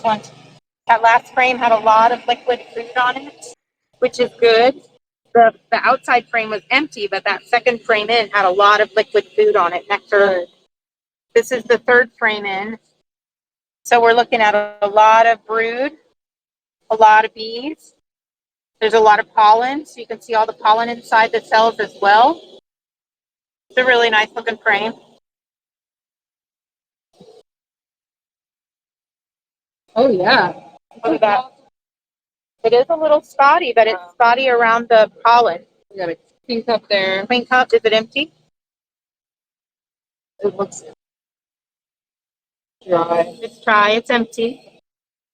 One. That last frame had a lot of liquid food on it, which is good. The outside frame was empty, but that second frame in had a lot of liquid food on it, nectar. This is the third frame in. So we're looking at a lot of brood, a lot of bees. There's a lot of pollen, so you can see all the pollen inside the cells as well. It's a really nice looking frame. Oh, yeah. Look at that. It is a little spotty, but it's spotty around the pollen. We got a pink cup there. Clean cup, is it empty? It looks dry. It's dry, it's empty.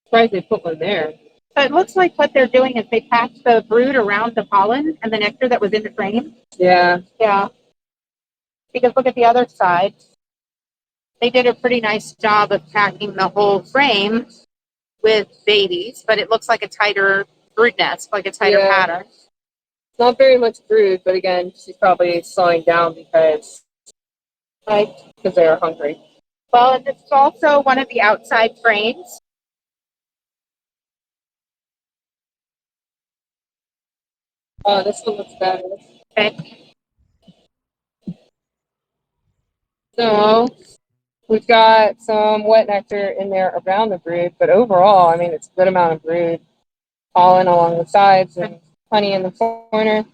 Surprised they put one there. So it looks like what they're doing is they pack the brood around the pollen and the nectar that was in the frame. Yeah. Yeah. Because look at the other side. They did a pretty nice job of packing the whole frame with babies, but it looks like a tighter brood nest, like a tighter pattern. Not very much brood, but again, she's probably slowing down because they're hungry. Well, it's also one of the outside frames. Oh, this one looks better. Okay. So we've got some wet nectar in there around the brood, but overall, I mean, it's a good amount of brood. Pollen along the sides and honey in the corner.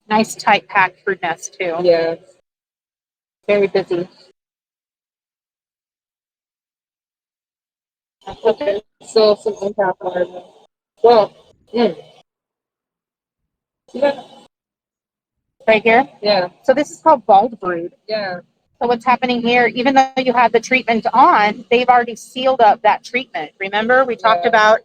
Nice tight packed brood nest too. Yeah. Very busy. Okay. So some untapped larvae. Well, Right here? Yeah. So this is called bald brood. Yeah. So what's happening here, even though you have the treatment on, they've already sealed up that treatment. Remember, we talked about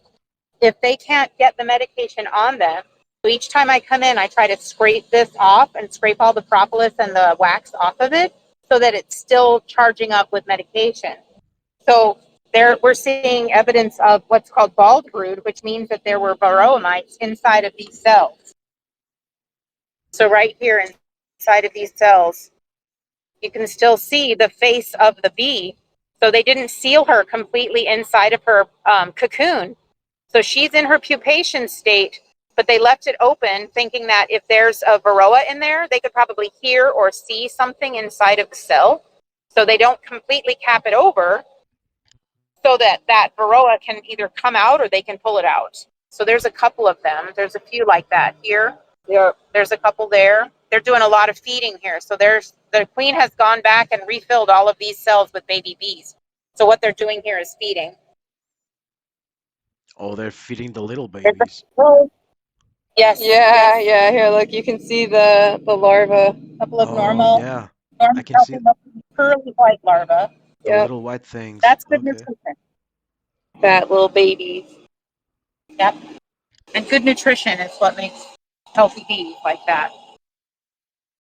if they can't get the medication on them, so each time I come in, I try to scrape this off and scrape all the propolis and the wax off of it so that it's still charging up with medication. So we're seeing evidence of what's called bald brood, which means that there were varroa mites inside of these cells. So right here inside of these cells, you can still see the face of the bee. So they didn't seal her completely inside of her cocoon. So she's in her pupation state, but they left it open thinking that if there's a varroa in there, they could probably hear or see something inside of the cell. So they don't completely cap it over so that varroa can either come out or they can pull it out. So there's a couple of them. There's a few like that here. Yeah. There's a couple there. They're doing a lot of feeding here. So the queen has gone back and refilled all of these cells with baby bees. So what they're doing here is feeding. Oh, they're feeding the little babies. Yes. Yeah, yeah. Here, look, you can see the larva. A couple of normal, Yeah. normal I can see curly white larvae. the little white things. That's good Okay. nutrition. Fat little babies. Yep. And good nutrition is what makes healthy bees like that.